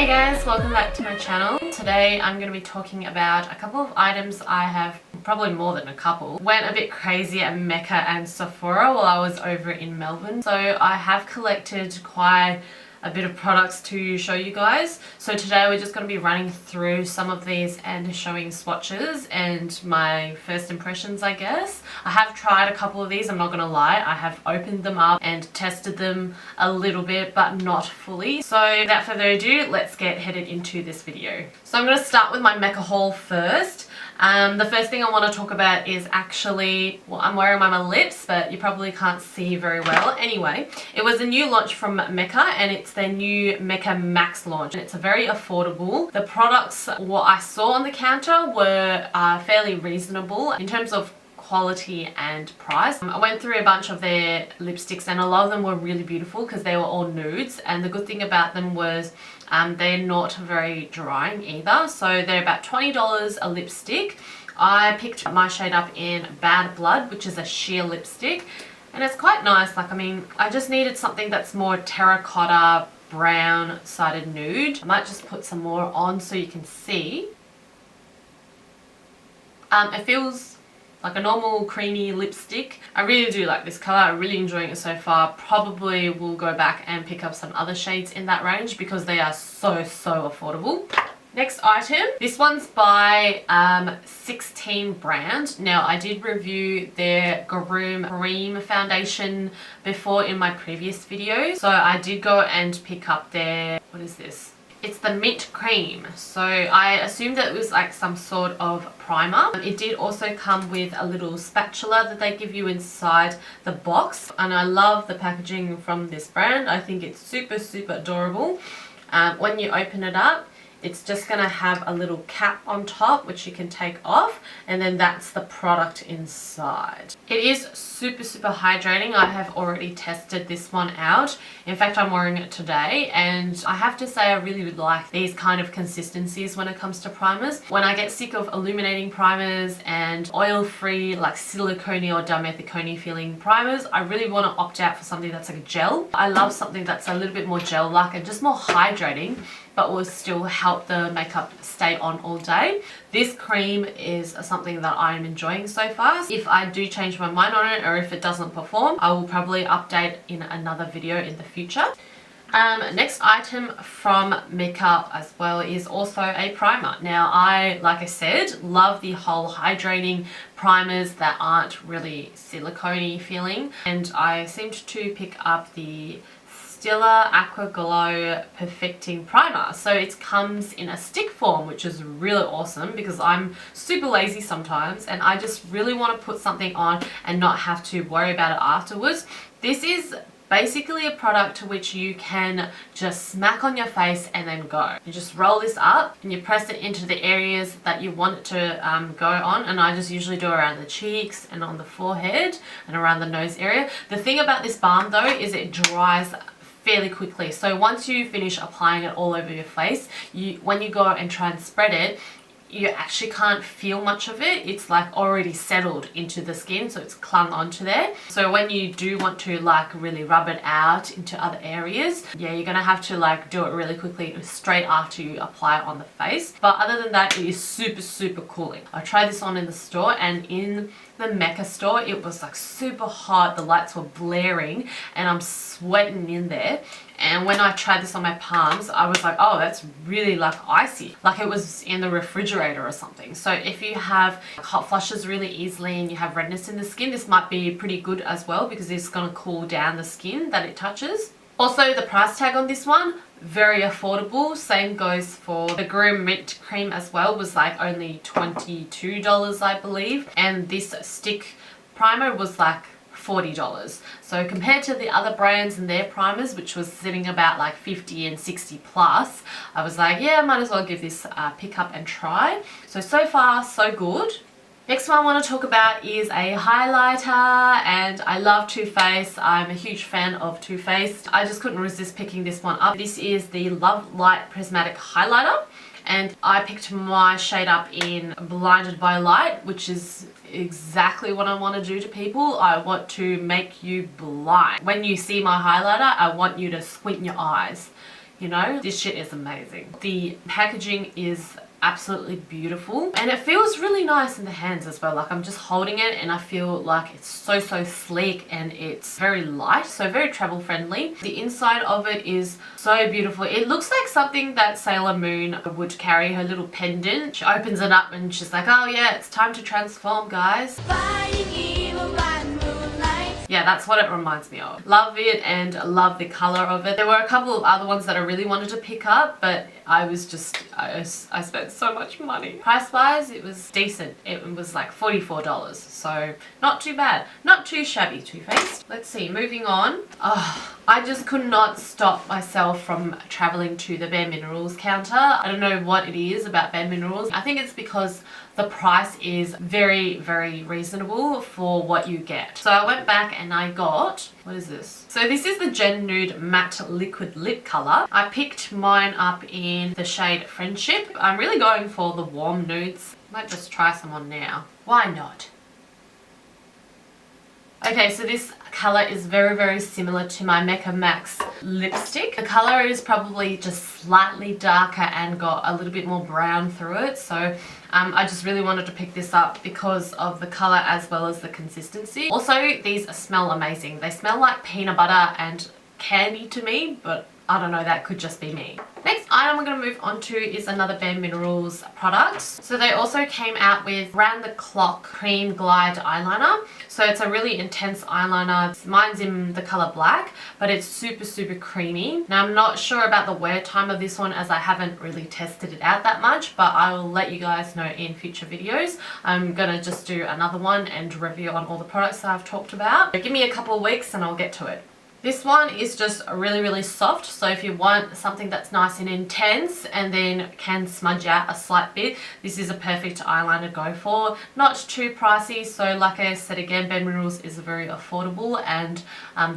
Hey guys, welcome back to my channel. Today I'm going to be talking about a couple of items I have, probably more than a couple. Went a bit crazy at Mecca and Sephora while I was over in Melbourne. So I have collected quite a bit of products to show you guys. So today we're just going to be running through some of these and showing swatches and my first impressions, I guess. I have tried a couple of these, I'm not going to lie. I have opened them up and tested them a little bit, but not fully. So without further ado, let's get headed into this video. So I'm going to start with my Mecca haul first. The first thing I want to talk about is actually what I'm wearing on my lips, but you probably can't see very well. Anyway, it was a new launch from Mecca and it's their new Mecca Max launch, and it's a very affordable. The products, what I saw on the counter, were fairly reasonable in terms of quality and price. I went through a bunch of their lipsticks and a lot of them were really beautiful because they were all nudes, and the good thing about them was they're not very drying either. So they're about $20 a lipstick. I picked my shade up in Bad Blood, which is a sheer lipstick, and it's quite nice. Like, I mean, I just needed something that's more terracotta brown sided nude. I might just put some more on so you can see. It feels like a normal creamy lipstick. I really do like this colour. I'm really enjoying it so far. Probably will go back and pick up some other shades in that range because they are so affordable. Next item, this one's by 16 brand. Now, I did review their Groom Cream foundation before in my previous video. So I did go and pick up their, what is this? It's the Mint Cream. So I assumed that it was like some sort of primer. It did also come with a little spatula that they give you inside the box. And I love the packaging from this brand. I think it's super adorable. When you open it up, it's just going to have a little cap on top which you can take off, and then that's the product inside. It is super hydrating. I have already tested this one out. In fact, I'm wearing it today, and I have to say I really would like these kind of consistencies when it comes to primers. When I get sick of illuminating primers and oil-free like silicone or dimethicone feeling primers, I really want to opt out for something that's like a gel. I love something that's a little bit more gel-like and just more hydrating, but will still help the makeup stay on all day. This cream is something that I'm enjoying so far. If I do change my mind on it or if it doesn't perform, I will probably update in another video in the future. Next item from Mecca as well is also a primer. Now, like I said, love the whole hydrating primers that aren't really silicone-y feeling, and I seemed to pick up the Stila Aqua Glow Perfecting Primer. So it comes in a stick form, which is really awesome because I'm super lazy sometimes and I just really want to put something on and not have to worry about it afterwards. This is basically a product to which you can just smack on your face and then go. You just roll this up and you press it into the areas that you want it to go on, and I just usually do around the cheeks and on the forehead and around the nose area. The thing about this balm though is it dries fairly quickly. So once you finish applying it all over your face, when you go and try and spread it, you actually can't feel much of it. It's like already settled into the skin, so it's clung onto there. So when you do want to like really rub it out into other areas, yeah, you're gonna have to like do it really quickly straight after you apply it on the face. But other than that, it is super cooling. I tried this on in the store, and in the Mecca store it was like super hot. The lights were blaring and I'm sweating in there. And when I tried this on my palms, I was like, oh, that's really like icy, like it was in the refrigerator or something. So if you have hot flushes really easily and you have redness in the skin, this might be pretty good as well because it's going to cool down the skin that it touches. Also, the price tag on this one, very affordable. Same goes for the Groom Mint Cream as well, was like only $22 I believe, and this stick primer was like $40. So compared to the other brands and their primers, which was sitting about like 50 and 60 plus, I was like, yeah, I might as well give this a pick up and try. So far so good. Next one I want to talk about is a highlighter, and I love Too Faced. I'm a huge fan of Too Faced. I just couldn't resist picking this one up. This is the Love Light Prismatic Highlighter, and I picked my shade up in Blinded by Light, which is exactly what I want to do to people. I want to make you blind. When you see my highlighter, I want you to squint your eyes. you know? This shit is amazing. The packaging is absolutely beautiful and it feels really nice in the hands as well. Like I'm just holding it and I feel like it's so sleek and it's very light, so very travel friendly. The inside of it is so beautiful. It looks like something that Sailor Moon would carry, her little pendant. She opens it up and she's like, oh yeah, it's time to transform, guys. Yeah, that's what it reminds me of. Love it and love the color of it. There were a couple of other ones that I really wanted to pick up, but I spent so much money. Price wise, it was decent. It was like $44, so not too bad. Not too shabby, Too Faced. Let's see, moving on. Oh, I just could not stop myself from traveling to the BareMinerals counter. I don't know what it is about BareMinerals. I think it's because the price is very reasonable for what you get. So I went back and I got, what is this? So this is the Gen Nude Matte Liquid Lip Color. I picked mine up in the shade Friendship. I'm really going for the warm nudes. Might just try some on now. Why not? Okay, so this color is very similar to my Mecca Max lipstick. The color is probably just slightly darker and got a little bit more brown through it. So I just really wanted to pick this up because of the color as well as the consistency. Also, these smell amazing. They smell like peanut butter and candy to me, but I don't know, that could just be me. Next item we're going to move on to is another BareMinerals product. So they also came out with Round the Clock Cream Glide Eyeliner. So it's a really intense eyeliner. Mine's in the color black, but it's super creamy. Now I'm not sure about the wear time of this one as I haven't really tested it out that much, but I will let you guys know in future videos. I'm going to just do another one and review on all the products that I've talked about. So give me a couple of weeks and I'll get to it. This one is just really soft, so if you want something that's nice and intense and then can smudge out a slight bit, this is a perfect eyeliner to go for. Not too pricey, so like I said again, BareMinerals is very affordable and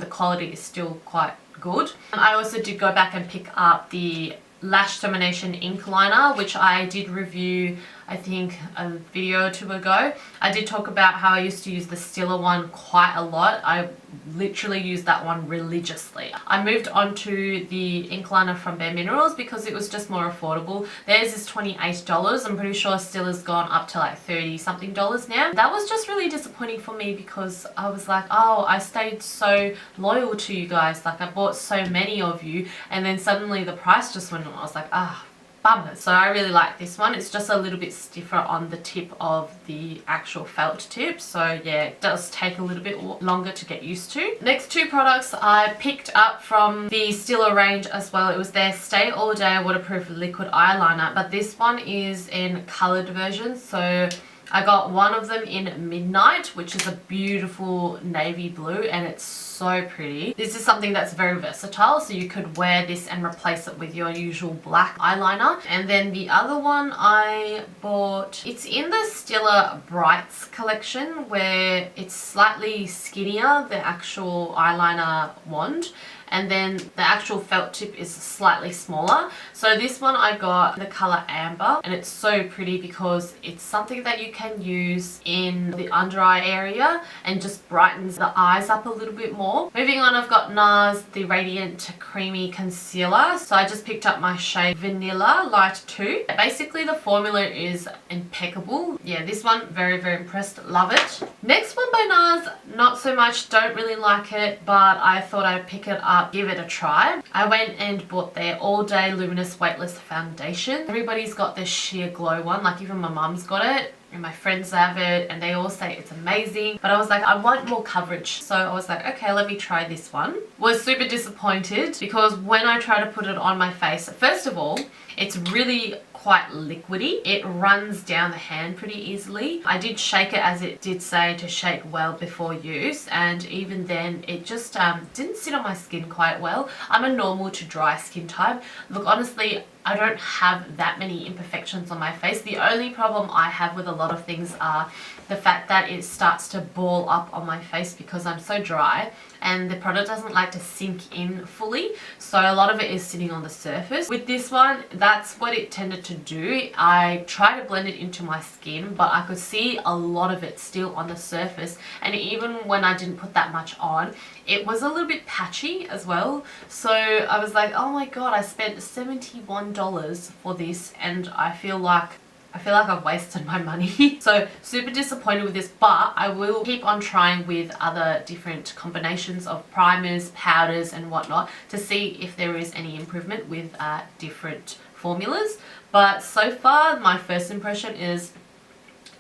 the quality is still quite good. I also did go back and pick up the Lash Domination ink liner, which I did review I think a video or two ago. I did talk about how I used to use the Stila one quite a lot. I literally used that one religiously. I moved on to the ink liner from BareMinerals because it was just more affordable. Theirs is $28. I'm pretty sure Stila's gone up to like $30 something now. That was just really disappointing for me because I was like, oh, I stayed so loyal to you guys. Like I bought so many of you and then suddenly the price just went on. I was like, ah. Bummer. So I really like this one. It's just a little bit stiffer on the tip of the actual felt tip. So yeah, it does take a little bit longer to get used to. Next two products I picked up from the Stila range as well. It was their Stay All Day Waterproof Liquid Eyeliner, but this one is in coloured version. So I got one of them in Midnight, which is a beautiful navy blue and it's so pretty. This is something that's very versatile, so you could wear this and replace it with your usual black eyeliner. And then the other one I bought, it's in the Stila Brights collection where it's slightly skinnier, the actual eyeliner wand, and then the actual felt tip is slightly smaller. So this one I got in the color Amber and it's so pretty because it's something that you can use in the under eye area and just brightens the eyes up a little bit more. Moving on, I've got NARS the Radiant Creamy Concealer. So I just picked up my shade Vanilla Light 2. Basically the formula is impeccable. Yeah, this one very impressed, love it. Next one by NARS, not so much, don't really like it, but I thought I'd pick it up, give it a try. I went and bought their All Day Luminous Weightless Foundation. Everybody's got this sheer glow one, like even my mum's got it and my friends have it and they all say it's amazing, but I was like, I want more coverage, so I was like, okay, let me try this one. Was super disappointed because when I try to put it on my face, first of all, it's really quite liquidy. It runs down the hand pretty easily. I did shake it as it did say to shake well before use, and even then it just didn't sit on my skin quite well. I'm a normal to dry skin type. Look, honestly, I don't have that many imperfections on my face. The only problem I have with a lot of things are the fact that it starts to ball up on my face because I'm so dry, and the product doesn't like to sink in fully, so a lot of it is sitting on the surface. With this one, that's what it tended to do. I tried to blend it into my skin, but I could see a lot of it still on the surface, and even when I didn't put that much on, it was a little bit patchy as well. So I was like, oh my god, I spent $71 for this, and I feel like I've wasted my money. So super disappointed with this, but I will keep on trying with other different combinations of primers, powders and whatnot to see if there is any improvement with different formulas. But so far my first impression is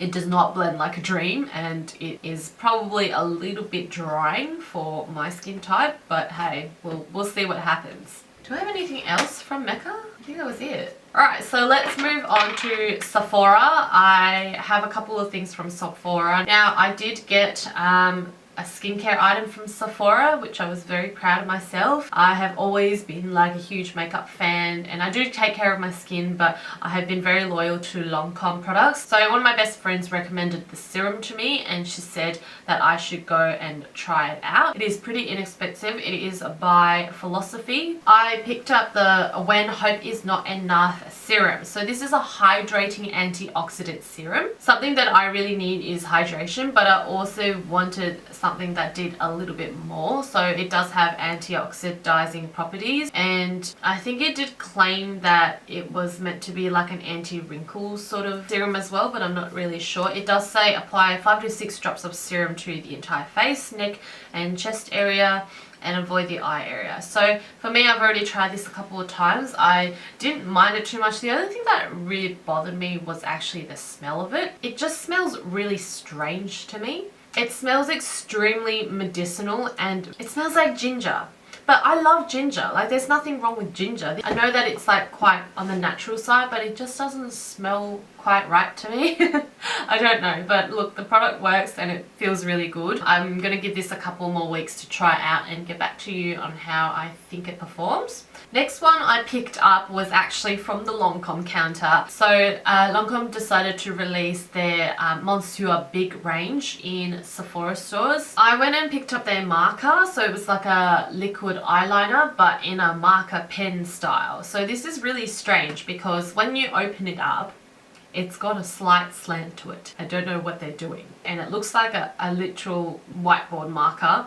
it does not blend like a dream, and it is probably a little bit drying for my skin type, but hey, we'll see what happens. Do I have anything else from Mecca? I think that was it. Alright, so let's move on to Sephora. I have a couple of things from Sephora. Now, I did get a skincare item from Sephora, which I was very proud of myself. I have always been like a huge makeup fan, and I do take care of my skin, but I have been very loyal to Lancome products. So one of my best friends recommended the serum to me, and she said that I should go and try it out. It is pretty inexpensive. It is by Philosophy. I picked up the When Hope Is Not Enough serum. So this is a hydrating antioxidant serum. Something that I really need is hydration, but I also wanted something that did a little bit more. So it does have antioxidizing properties, and I think it did claim that it was meant to be like an anti-wrinkle sort of serum as well, but I'm not really sure. It does say apply 5 to 6 drops of serum to the entire face, neck and chest area, and avoid the eye area. So for me, I've already tried this a couple of times. I didn't mind it too much. The only thing that really bothered me was actually the smell of it. It just smells really strange to me. It smells extremely medicinal, and it smells like ginger. But I love ginger. Like, there's nothing wrong with ginger. I know that it's like quite on the natural side, but it just doesn't smell quite right to me. I don't know, but look, the product works and it feels really good. I'm gonna give this a couple more weeks to try out and get back to you on how I think it performs. Next one I picked up was actually from the Lancome counter. So Lancome decided to release their Monsieur Big range in Sephora stores. I went and picked up their marker. So it was like a liquid eyeliner, but in a marker pen style. So this is really strange because when you open it up, it's got a slight slant to it. I don't know what they're doing. And it looks like a literal whiteboard marker.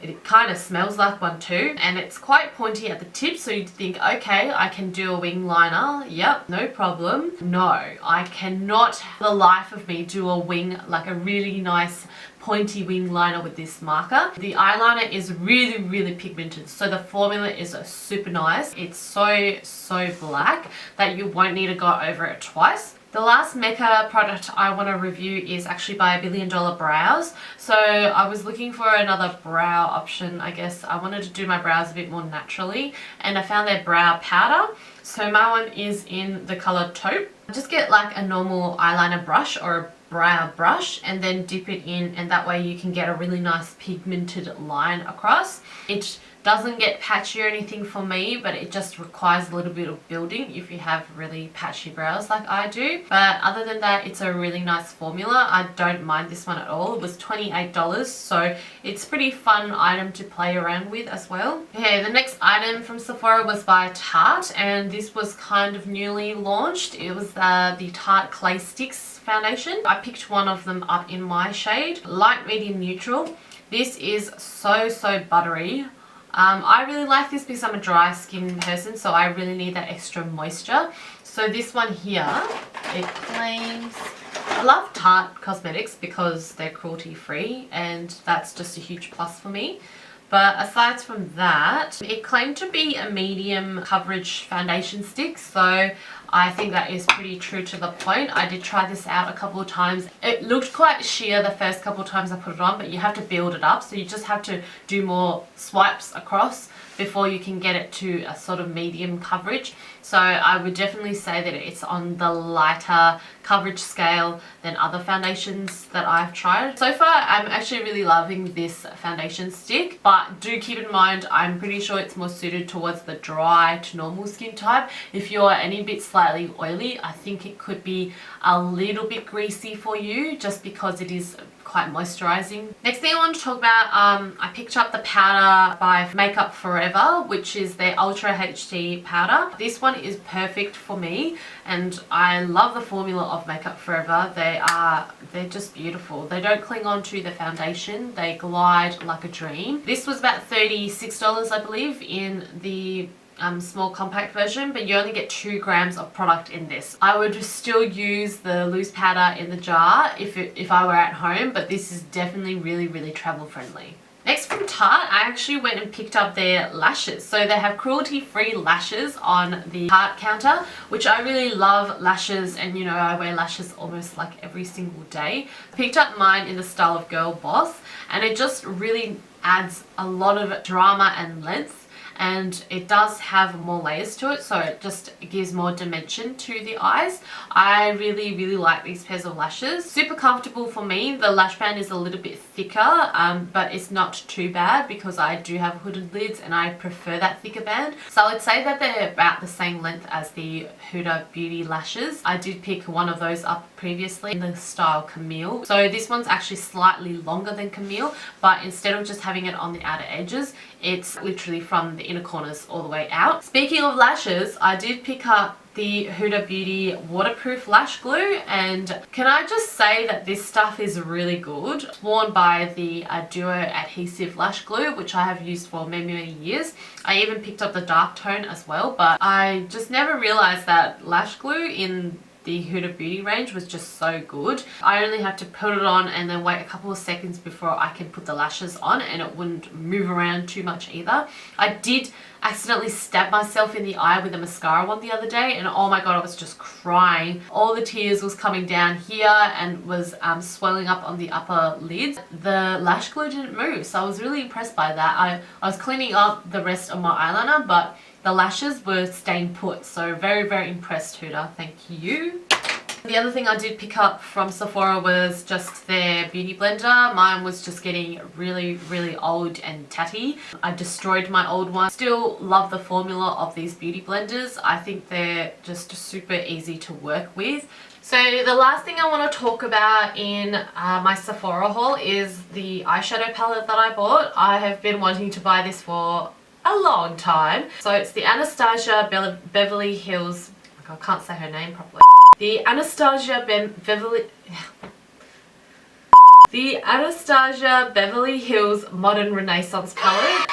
It kind of smells like one too, and it's quite pointy at the tip, so you'd think, okay, I can do a wing liner. Yep, no problem. No, I cannot for the life of me do a wing, like a really nice pointy wing liner with this marker. The eyeliner is really, really pigmented, so the formula is super nice. It's so black that you won't need to go over it twice. The last Mecca product I want to review is actually by $1 Billion Brows. So I was looking for another brow option, I guess. I wanted to do my brows a bit more naturally, and I found their brow powder. So my one is in the color Taupe. Just get like a normal eyeliner brush or a brow brush and then dip it in, and that way you can get a really nice pigmented line across. It doesn't get patchy or anything for me, but it just requires a little bit of building if you have really patchy brows like I do. But other than that, it's a really nice formula. I don't mind this one at all. It was $28, so it's a pretty fun item to play around with as well. Okay, the next item from Sephora was by Tarte, and this was kind of newly launched. It was the Tarte Clay Sticks foundation. I picked one of them up in my shade, light medium neutral. This is so buttery. I really like this because I'm a dry skin person, so I really need that extra moisture. So this one here, it claims, I love Tarte cosmetics because they're cruelty free, and that's just a huge plus for me. But aside from that, it claimed to be a medium coverage foundation stick, so I think that is pretty true to the point. I did try this out a couple of times. It looked quite sheer the first couple of times I put it on, but you have to build it up. So you just have to do more swipes across before you can get it to a sort of medium coverage. So I would definitely say that it's on the lighter coverage scale than other foundations that I've tried. So far, I'm actually really loving this foundation stick, but do keep in mind, I'm pretty sure it's more suited towards the dry to normal skin type. If you're any bit slightly oily, I think it could be a little bit greasy for you just because it is quite moisturizing. Next thing I want to talk about, I picked up the powder by Makeup Forever, which is their Ultra HD powder. This one is perfect for me, and I love the formula of Makeup Forever. They're just beautiful. They don't cling on to the foundation. They glide like a dream. This was about $36, I believe, in the small compact version, but you only get 2 grams of product in this. I would still use the loose powder in the jar if I were at home, but this is definitely really travel friendly. Next, from Tarte, I actually went and picked up their lashes. So they have cruelty-free lashes on the Tarte counter, which I really love lashes, and you know, I wear lashes almost like every single day. I picked up mine in the style of Girl Boss, and it just really adds a lot of drama and length, and it does have more layers to it, so it just gives more dimension to the eyes. I really like these pairs of lashes. Super comfortable for me. The lash band is a little bit thicker, but it's not too bad because I do have hooded lids and I prefer that thicker band. So I would say that they're about the same length as the Huda Beauty lashes. I did pick one of those up previously in the style Camille. So this one's actually slightly longer than Camille, but instead of just having it on the outer edges, it's literally from the inner corners all the way out. Speaking of lashes, I did pick up the Huda Beauty waterproof lash glue, and can I just say that this stuff is really good. It's worn by the Duo adhesive lash glue, which I have used for many years. I even picked up the dark tone as well, but I just never realized that lash glue in the Huda Beauty range was just so good. I only had to put it on and then wait a couple of seconds before I could put the lashes on, and it wouldn't move around too much either. I did accidentally stab myself in the eye with a mascara one the other day, and oh my god, I was just crying. All the tears was coming down here and was swelling up on the upper lids. The lash glue didn't move, so I was really impressed by that. I was cleaning up the rest of my eyeliner, but the lashes were staying put, so very impressed, Huda. Thank you. The other thing I did pick up from Sephora was just their beauty blender. Mine was just getting really old and tatty. I destroyed my old one. Still love the formula of these beauty blenders. I think they're just super easy to work with. So the last thing I want to talk about in my Sephora haul is the eyeshadow palette that I bought. I have been wanting to buy this for a long time. So it's the Anastasia Beverly Hills, I can't say her name properly. The Anastasia Beverly Hills Modern Renaissance palette.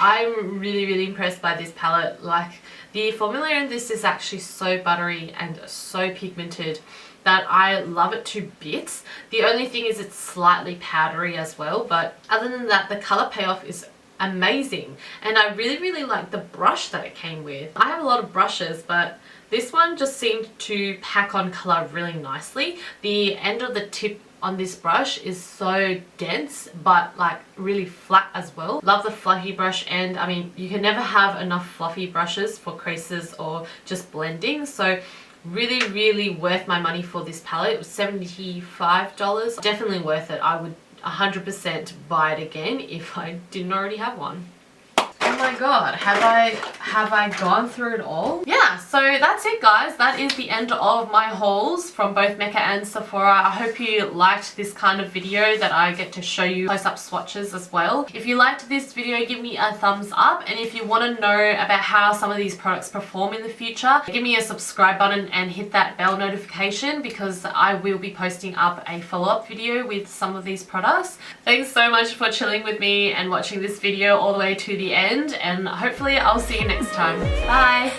I'm really impressed by this palette. Like, the formula in this is actually so buttery and so pigmented that I love it to bits. The only thing is it's slightly powdery as well, but other than that, the color payoff is amazing, and I really like the brush that it came with. I have a lot of brushes, but this one just seemed to pack on color really nicely. The end of the tip on this brush is so dense, but like really flat as well. Love the fluffy brush, and I mean, you can never have enough fluffy brushes for creases or just blending. So really worth my money for this palette. It was $75. Definitely worth it. I would 100% buy it again if I didn't already have one. Oh my god, have I gone through it all? Yeah, so that's it guys. That is the end of my hauls from both Mecca and Sephora. I hope you liked this kind of video that I get to show you close-up swatches as well. If you liked this video, give me a thumbs up, and if you want to know about how some of these products perform in the future, give me a subscribe button and hit that bell notification, because I will be posting up a follow-up video with some of these products. Thanks so much for chilling with me and watching this video all the way to the end, and hopefully I'll see you next time. Bye!